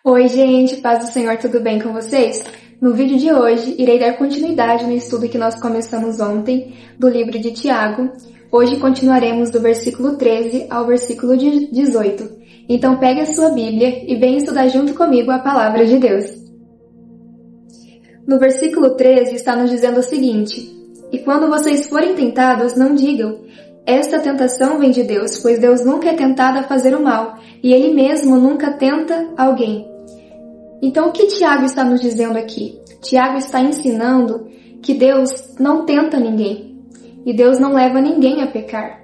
Oi, gente, paz do Senhor, tudo bem com vocês? No vídeo de hoje, irei dar continuidade no estudo que nós começamos ontem do livro de Tiago. Hoje continuaremos do versículo 13 ao versículo 18. Então pegue a sua Bíblia e venha estudar junto comigo a palavra de Deus. No versículo 13 está nos dizendo o seguinte: E quando vocês forem tentados, não digam: esta tentação vem de Deus, pois Deus nunca é tentado a fazer o mal, e Ele mesmo nunca tenta alguém. Então, o que Tiago está nos dizendo aqui? Tiago está ensinando que Deus não tenta ninguém, e Deus não leva ninguém a pecar,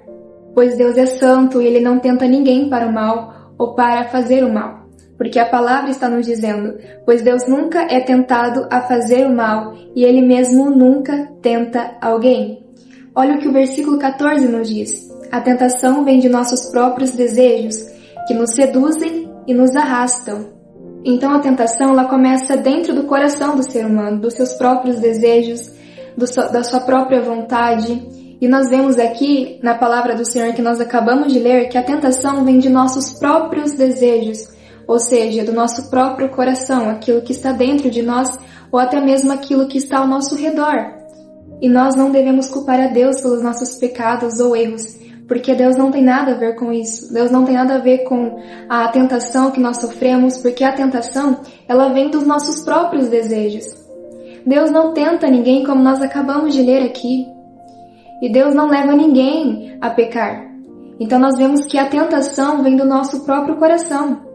pois Deus é santo e Ele não tenta ninguém para o mal ou para fazer o mal. Porque a palavra está nos dizendo, pois Deus nunca é tentado a fazer o mal, e Ele mesmo nunca tenta alguém. Olha o que o versículo 14 nos diz. A tentação vem de nossos próprios desejos, que nos seduzem e nos arrastam. Então a tentação ela começa dentro do coração do ser humano, dos seus próprios desejos, da sua própria vontade. E nós vemos aqui, na palavra do Senhor que nós acabamos de ler, que a tentação vem de nossos próprios desejos, ou seja, do nosso próprio coração, aquilo que está dentro de nós, ou até mesmo aquilo que está ao nosso redor. E nós não devemos culpar a Deus pelos nossos pecados ou erros, porque Deus não tem nada a ver com isso. Deus não tem nada a ver com a tentação que nós sofremos, porque a tentação, ela vem dos nossos próprios desejos. Deus não tenta ninguém, como nós acabamos de ler aqui. E Deus não leva ninguém a pecar. Então nós vemos que a tentação vem do nosso próprio coração.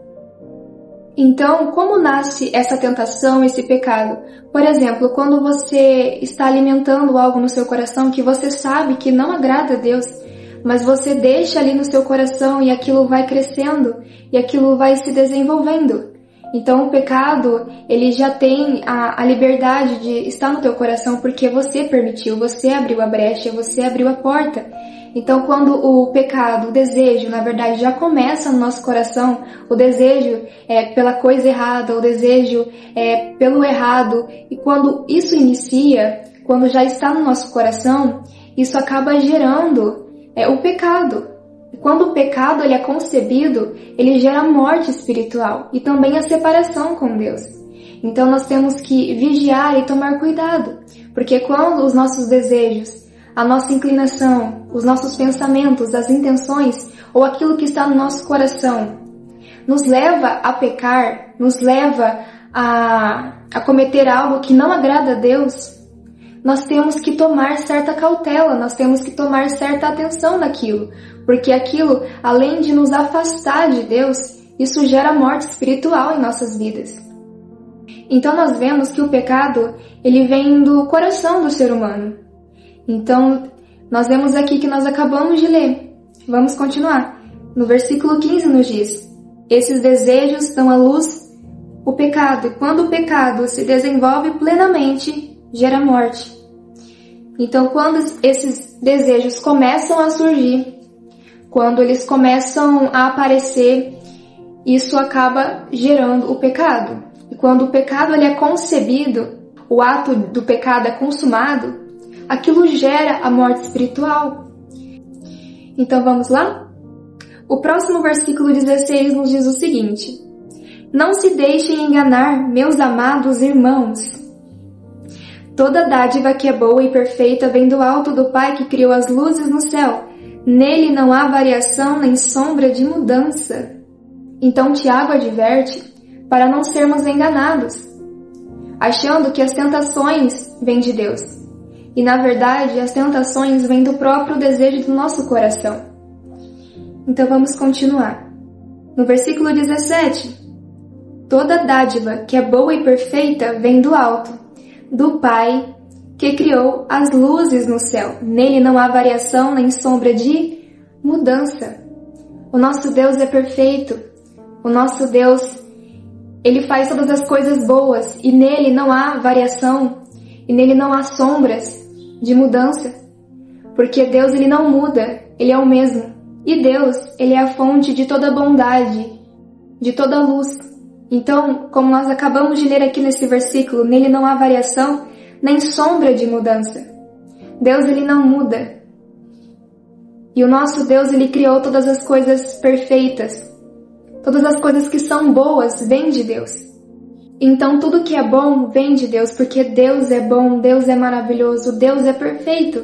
Então, como nasce essa tentação, esse pecado? Por exemplo, quando você está alimentando algo no seu coração que você sabe que não agrada a Deus, mas você deixa ali no seu coração e aquilo vai crescendo e aquilo vai se desenvolvendo. Então, o pecado, ele já tem a liberdade de estar no teu coração porque você permitiu, você abriu a brecha, você abriu a porta. Então, quando o pecado, o desejo, na verdade, já começa no nosso coração, o desejo é pela coisa errada, o desejo é pelo errado, e quando isso inicia, quando já está no nosso coração, isso acaba gerando o pecado. E quando o pecado ele é concebido, ele gera morte espiritual e também a separação com Deus. Então, nós temos que vigiar e tomar cuidado, porque quando os nossos desejos, a nossa inclinação, os nossos pensamentos, as intenções ou aquilo que está no nosso coração nos leva a pecar, nos leva a cometer algo que não agrada a Deus, nós temos que tomar certa cautela, nós temos que tomar certa atenção naquilo, porque aquilo, além de nos afastar de Deus, isso gera morte espiritual em nossas vidas. Então nós vemos que o pecado, ele vem do coração do ser humano. Então, nós vemos aqui que nós acabamos de ler. Vamos continuar. No versículo 15 nos diz: esses desejos dão à luz o pecado, e quando o pecado se desenvolve plenamente, gera morte. Então, quando esses desejos começam a surgir, quando eles começam a aparecer, isso acaba gerando o pecado. E quando o pecado ele é concebido, o ato do pecado é consumado, aquilo gera a morte espiritual. Então vamos lá? O próximo versículo 16 nos diz o seguinte: não se deixem enganar, meus amados irmãos. Toda dádiva que é boa e perfeita vem do alto do Pai que criou as luzes no céu. Nele não há variação nem sombra de mudança. Então Tiago adverte para não sermos enganados, achando que as tentações vêm de Deus. E, na verdade, as tentações vêm do próprio desejo do nosso coração. Então, vamos continuar. No versículo 17. Toda dádiva que é boa e perfeita vem do alto, do Pai, que criou as luzes no céu. Nele não há variação nem sombra de mudança. O nosso Deus é perfeito. O nosso Deus, Ele faz todas as coisas boas. E nele não há variação. E nele não há sombras de mudança, porque Deus ele não muda, Ele é o mesmo. E Deus, Ele é a fonte de toda bondade, de toda luz. Então, como nós acabamos de ler aqui nesse versículo, nele não há variação, nem sombra de mudança. Deus, Ele não muda. E o nosso Deus, Ele criou todas as coisas perfeitas. Todas as coisas que são boas vêm de Deus. Então tudo que é bom vem de Deus, porque Deus é bom, Deus é maravilhoso, Deus é perfeito.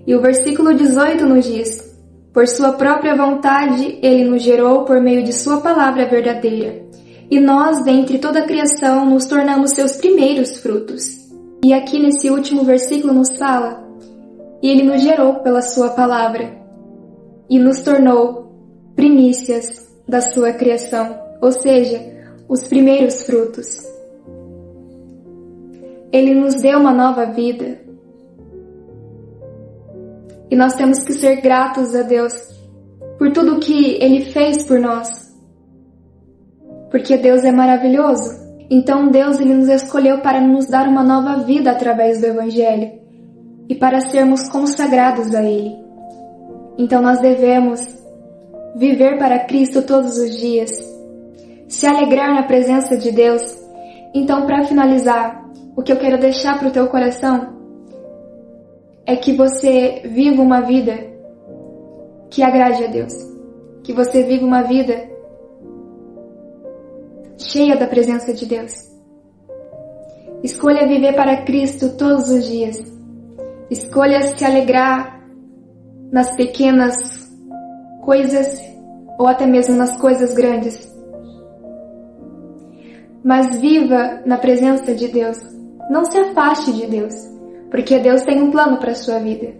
E o versículo 18 nos diz: por sua própria vontade Ele nos gerou por meio de sua palavra verdadeira. E nós, dentre toda a criação, nos tornamos seus primeiros frutos. E aqui nesse último versículo nos fala: e Ele nos gerou pela sua palavra e nos tornou primícias da sua criação, ou seja, os primeiros frutos. Ele nos deu uma nova vida. E nós temos que ser gratos a Deus por tudo que Ele fez por nós. Porque Deus é maravilhoso. Então Deus Ele nos escolheu para nos dar uma nova vida através do Evangelho e para sermos consagrados a Ele. Então nós devemos viver para Cristo todos os dias, se alegrar na presença de Deus. Então, para finalizar, o que eu quero deixar para o teu coração é que você viva uma vida que agrade a Deus, que você viva uma vida cheia da presença de Deus. Escolha viver para Cristo todos os dias. Escolha se alegrar nas pequenas coisas ou até mesmo nas coisas grandes. Mas viva na presença de Deus. Não se afaste de Deus, porque Deus tem um plano para a sua vida.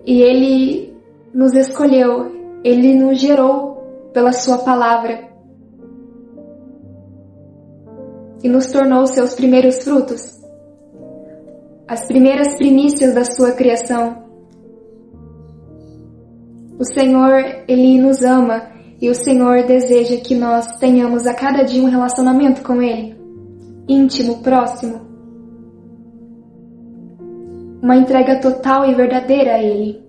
E Ele nos escolheu, Ele nos gerou pela sua palavra e nos tornou seus primeiros frutos, as primeiras primícias da sua criação. O Senhor, Ele nos ama e o Senhor deseja que nós tenhamos a cada dia um relacionamento com Ele, íntimo, próximo, uma entrega total e verdadeira a Ele.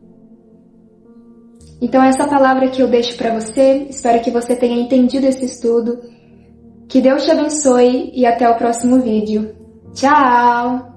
Então essa palavra que eu deixo para você, espero que você tenha entendido esse estudo. Que Deus te abençoe e até o próximo vídeo. Tchau!